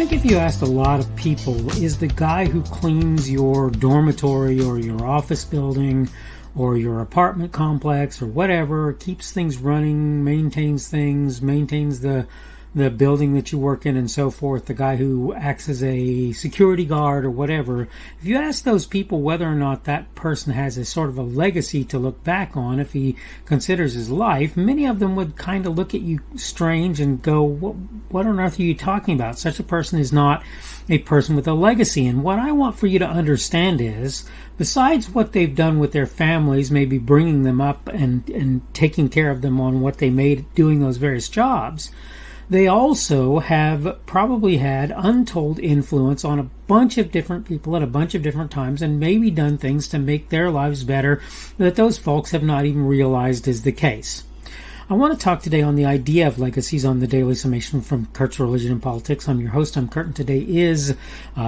think if you asked a lot of people, is the guy who cleans your dormitory or your office building or your apartment complex or whatever, keeps things running, maintains the building that you work in and so forth, the guy who acts as a security guard or whatever, if you ask those people whether or not that person has a sort of a legacy to look back on, if he considers his life, many of them would kind of look at you strange and go, what on earth are you talking about? Such a person is not a person with a legacy. And what I want for you to understand is, besides what they've done with their families, maybe bringing them up and taking care of them on what they made doing those various jobs, they also have probably had untold influence on a bunch of different people at a bunch of different times and maybe done things to make their lives better that those folks have not even realized is the case. I want to talk today on the idea of legacies on the Daily Summation from Kurt's Religion and Politics. I'm your host. I'm Kurt, and today is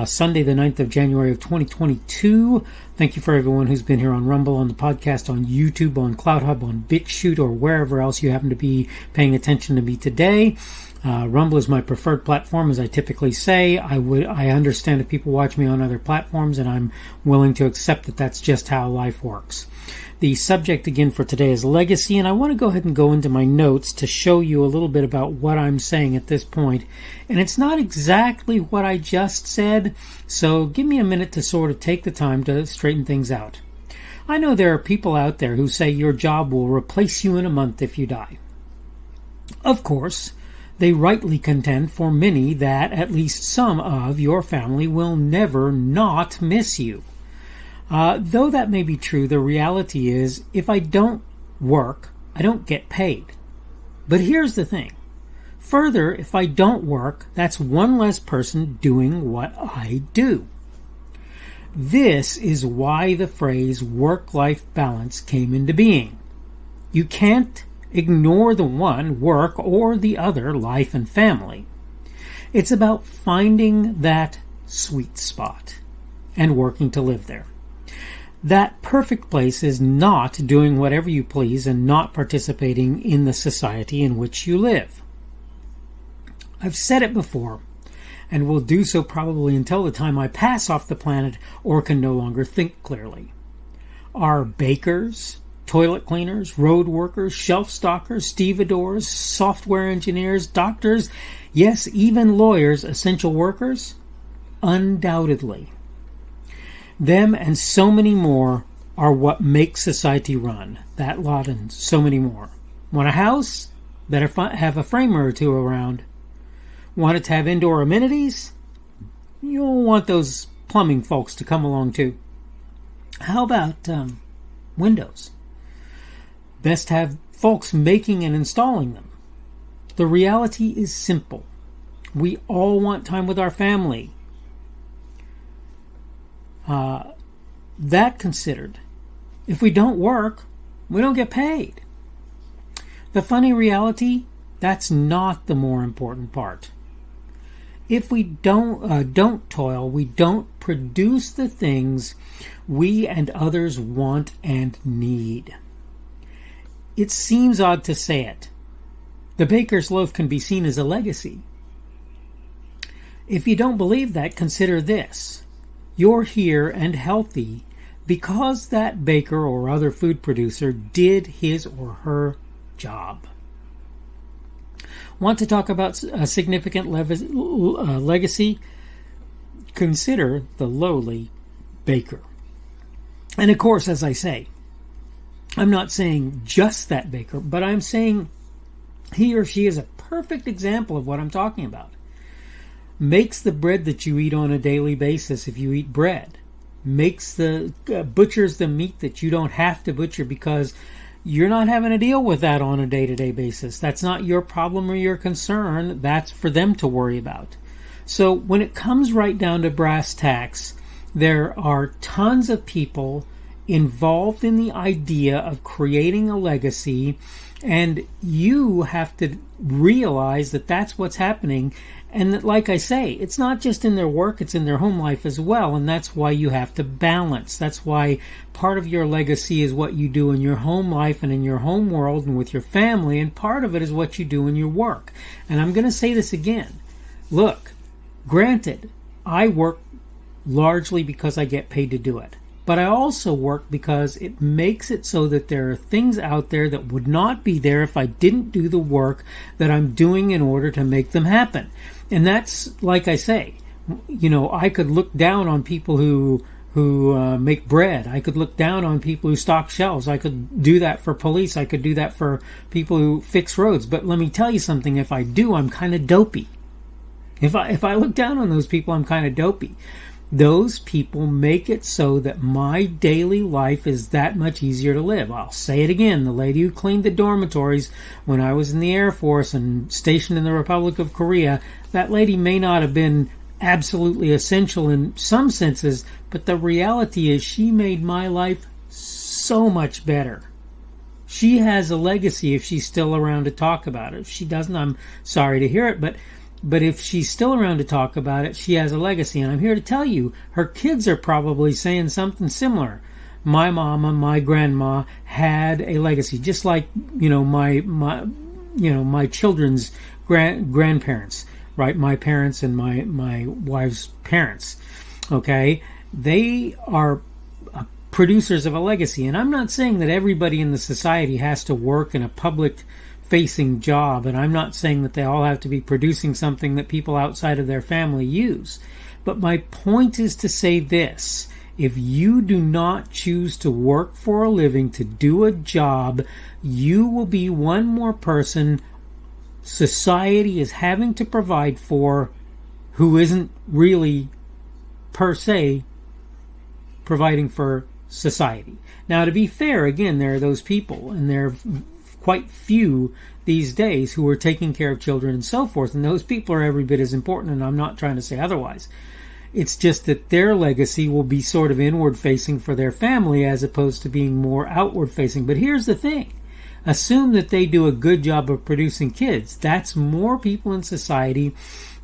Sunday, the 9th of January of 2022. Thank you for everyone who's been here on Rumble, on the podcast, on YouTube, on CloudHub, on BitChute, or wherever else you happen to be paying attention to me today. Rumble is my preferred platform, as I typically say. I understand if people watch me on other platforms, and I'm willing to accept that that's just how life works. The subject again for today is legacy, and I want to go ahead and go into my notes to show you a little bit about what I'm saying at this point. And it's not exactly what I just said, so give me a minute to sort of take the time to straighten things out. I know there are people out there who say your job will replace you in a month if you die. Of course, they rightly contend for many that at least some of your family will never not miss you. Though that may be true, the reality is if I don't work, I don't get paid. But here's the thing. Further, if I don't work, that's one less person doing what I do. This is why the phrase work-life balance came into being. You can't ignore the one, work, or the other, life and family. It's about finding that sweet spot and working to live there. That perfect place is not doing whatever you please and not participating in the society in which you live. I've said it before, and will do so probably until the time I pass off the planet or can no longer think clearly. Are bakers, toilet cleaners, road workers, shelf stockers, stevedores, software engineers, doctors, yes, even lawyers, essential workers? Undoubtedly. Them and so many more are what makes society run. That lot and so many more. Want a house? Better have a framer or two around. Want it to have indoor amenities? You'll want those plumbing folks to come along too. How about windows? Best have folks making and installing them. The reality is simple. We all want time with our family. That considered, if we don't work, we don't get paid. The funny reality, that's not the more important part. If we don't toil, we don't produce the things we and others want and need. It seems odd to say it. The baker's loaf can be seen as a legacy. If you don't believe that, consider this. You're here and healthy because that baker or other food producer did his or her job. Want to talk about a significant legacy? Consider the lowly baker. And of course, as I say, I'm not saying just that baker, but I'm saying he or she is a perfect example of what I'm talking about. Makes the bread that you eat on a daily basis if you eat bread. Makes butchers the meat that you don't have to butcher because you're not having to deal with that on a day-to-day basis. That's not your problem or your concern. That's for them to worry about. So when it comes right down to brass tacks, there are tons of people involved in the idea of creating a legacy, and you have to realize that that's what's happening. And that, like I say, it's not just in their work, it's in their home life as well. And that's why you have to balance. That's why part of your legacy is what you do in your home life and in your home world and with your family. And part of it is what you do in your work. And I'm going to say this again. Look, Granted, I work largely because I get paid to do it. But I also work because it makes it so that there are things out there that would not be there if I didn't do the work that I'm doing in order to make them happen. And that's, like I say, I could look down on people who make bread. I could look down on people who stock shelves. I could do that for police. I could do that for people who fix roads. But let me tell you something. If I do, I'm kind of dopey. If I look down on those people, I'm kind of dopey. Those people make it so that my daily life is that much easier to live. I'll say it again. The lady who cleaned the dormitories when I was in the Air Force and stationed in the Republic of Korea, that lady may not have been absolutely essential in some senses, but the reality is she made my life so much better. She has a legacy if she's still around to talk about it. If she doesn't, I'm sorry to hear it, but if she's still around to talk about it, she has a legacy. And I'm here to tell you, her kids are probably saying something similar. My mama, my grandma had a legacy, just like, my children's grandparents, right? My parents and my wife's parents. Okay? They are producers of a legacy. And I'm not saying that everybody in the society has to work in a public-facing job, and I'm not saying that they all have to be producing something that people outside of their family use. But my point is to say this. If you do not choose to work for a living, to do a job, you will be one more person society is having to provide for who isn't really, per se, providing for society. Now, to be fair, again, there are those people, and there are quite few these days who are taking care of children and so forth, and those people are every bit as important, and I'm not trying to say otherwise. It's just that their legacy will be sort of inward-facing for their family as opposed to being more outward-facing. But here's the thing. Assume that they do a good job of producing kids. That's more people in society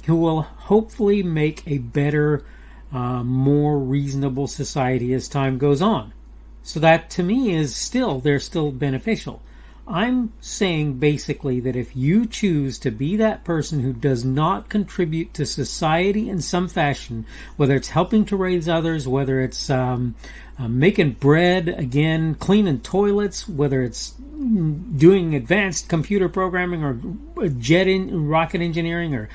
who will hopefully make a better, more reasonable society as time goes on. So that, to me, they're still beneficial. I'm saying basically that if you choose to be that person who does not contribute to society in some fashion, whether it's helping to raise others, whether it's making bread, again, cleaning toilets, whether it's doing advanced computer programming or rocket engineering or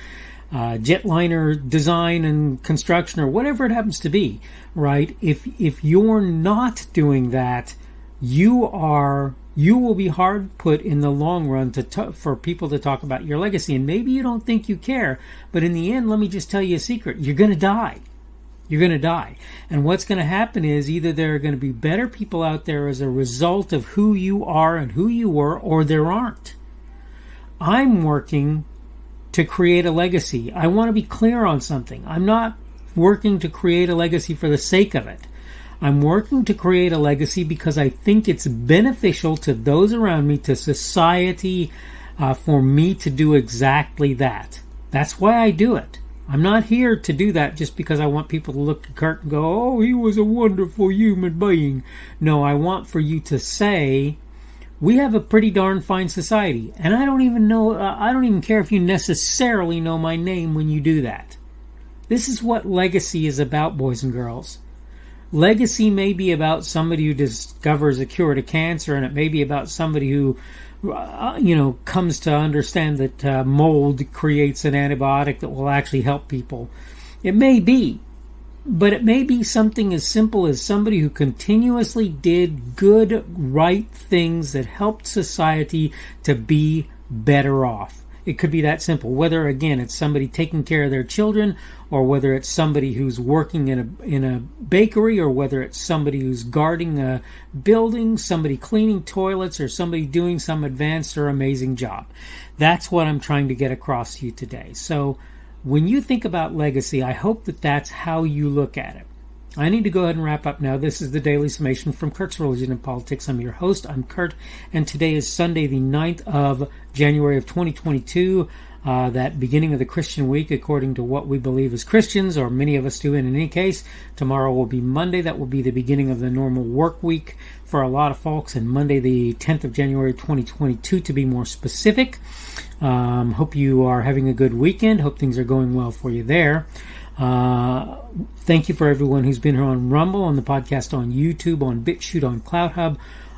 jetliner design and construction or whatever it happens to be, right? If you're not doing that, you will be hard put in the long run for people to talk about your legacy. And maybe you don't think you care, but in the end, let me just tell you a secret. You're going to die. You're going to die. And what's going to happen is either there are going to be better people out there as a result of who you are and who you were, or there aren't. I'm working to create a legacy. I want to be clear on something. I'm not working to create a legacy for the sake of it. I'm working to create a legacy because I think it's beneficial to those around me, to society, for me to do exactly that. That's why I do it. I'm not here to do that just because I want people to look at Kurt and go, oh, he was a wonderful human being. No, I want for you to say, we have a pretty darn fine society. And I don't even care if you necessarily know my name when you do that. This is what legacy is about, boys and girls. Legacy may be about somebody who discovers a cure to cancer, and it may be about somebody who, comes to understand that mold creates an antibiotic that will actually help people. It may be, but it may be something as simple as somebody who continuously did good, right things that helped society to be better off. It could be that simple. Whether, again, it's somebody taking care of their children, or whether it's somebody who's working in a bakery, or whether it's somebody who's guarding a building, somebody cleaning toilets, or somebody doing some advanced or amazing job. That's what I'm trying to get across to you today. So when you think about legacy, I hope that that's how you look at it. I need to go ahead and wrap up now. This is the Daily Summation from Kurt's Religion and Politics. I'm your host. I'm Kurt, and today is Sunday, the 9th of January of 2022, that beginning of the Christian week, according to what we believe as Christians, or many of us do in any case. Tomorrow will be Monday. That will be the beginning of the normal work week for a lot of folks, and Monday, the 10th of January 2022, to be more specific. Hope you are having a good weekend. Hope things are going well for you there. Thank you for everyone who's been here on Rumble, on the podcast, on YouTube, on BitChute, on CloudHub,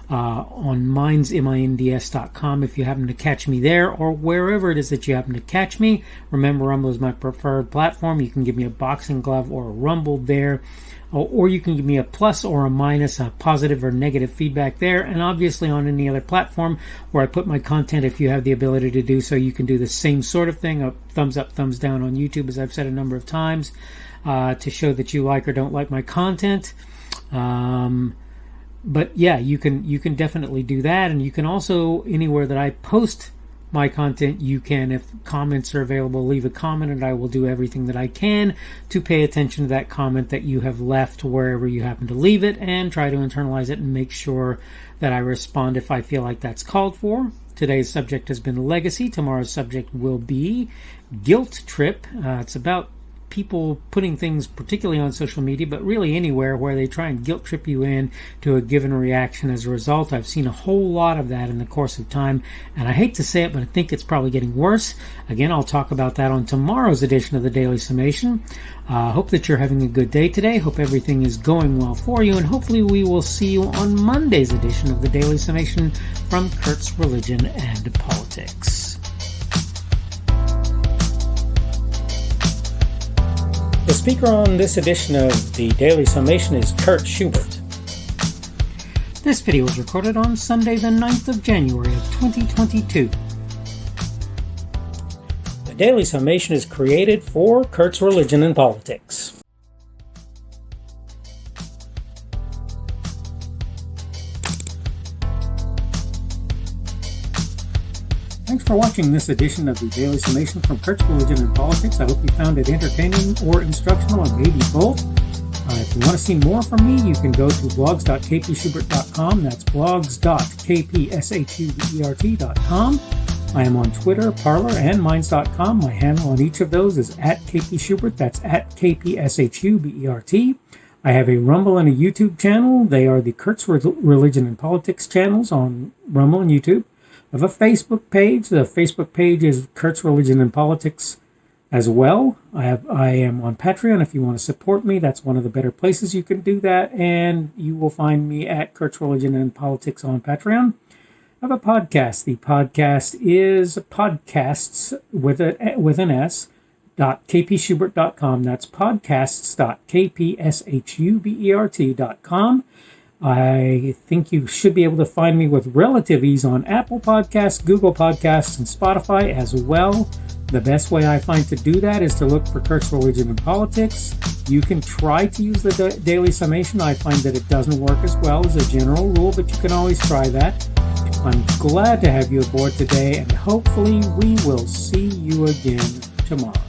on minds.com if you happen to catch me there, or wherever it is that you happen to catch me. Remember, Rumble is my preferred platform. You can give me a boxing glove or a rumble there, or you can give me a plus or a minus, a positive or negative feedback there. And obviously on any other platform where I put my content, if you have the ability to do so, you can do the same sort of thing, a thumbs up, thumbs down on YouTube, as I've said a number of times, to show that you like or don't like my content. But yeah, you can definitely do that. And you can also, anywhere that I post my content, you can, if comments are available, leave a comment, and I will do everything that I can to pay attention to that comment that you have left wherever you happen to leave it, and try to internalize it and make sure that I respond if I feel like that's called for. Today's subject has been legacy. Tomorrow's subject will be guilt trip. It's about people putting things, particularly on social media, but really anywhere, where they try and guilt trip you in to a given reaction as a result. I've seen a whole lot of that in the course of time, and I hate to say it, but I think it's probably getting worse. Again, I'll talk about that on tomorrow's edition of the Daily Summation. Hope that you're having a good day today. Hope everything is going well for you, and hopefully we will see you on Monday's edition of the Daily Summation from Kurt's Religion and Politics. The speaker on this edition of the Daily Summation is Kurt Schubert. This video was recorded on Sunday the 9th of January of 2022. The Daily Summation is created for Kurt's Religion and Politics. Thanks for watching this edition of the Daily Summation from Kurt's Religion and Politics. I hope you found it entertaining or instructional, or maybe both. If you want to see more from me, you can go to blogs.kpschubert.com. That's blogs.kpschubert.com. I am on Twitter, Parler, and Minds.com. My handle on each of those is @kpschubert. That's @kpschubert. I have a Rumble and a YouTube channel. They are the Kurt's Religion and Politics channels on Rumble and YouTube. I have a Facebook page. The Facebook page is Kurt's Religion and Politics as well. I am on Patreon. If you want to support me, that's one of the better places you can do that. And you will find me at Kurt's Religion and Politics on Patreon. I have a podcast. The podcast is podcasts with an S, .kpschubert.com. That's podcasts.kpschubert.com. I think you should be able to find me with relative ease on Apple Podcasts, Google Podcasts, and Spotify as well. The best way I find to do that is to look for Kurt's Religion and Politics. You can try to use the Daily Summation. I find that it doesn't work as well as a general rule, but you can always try that. I'm glad to have you aboard today, and hopefully we will see you again tomorrow.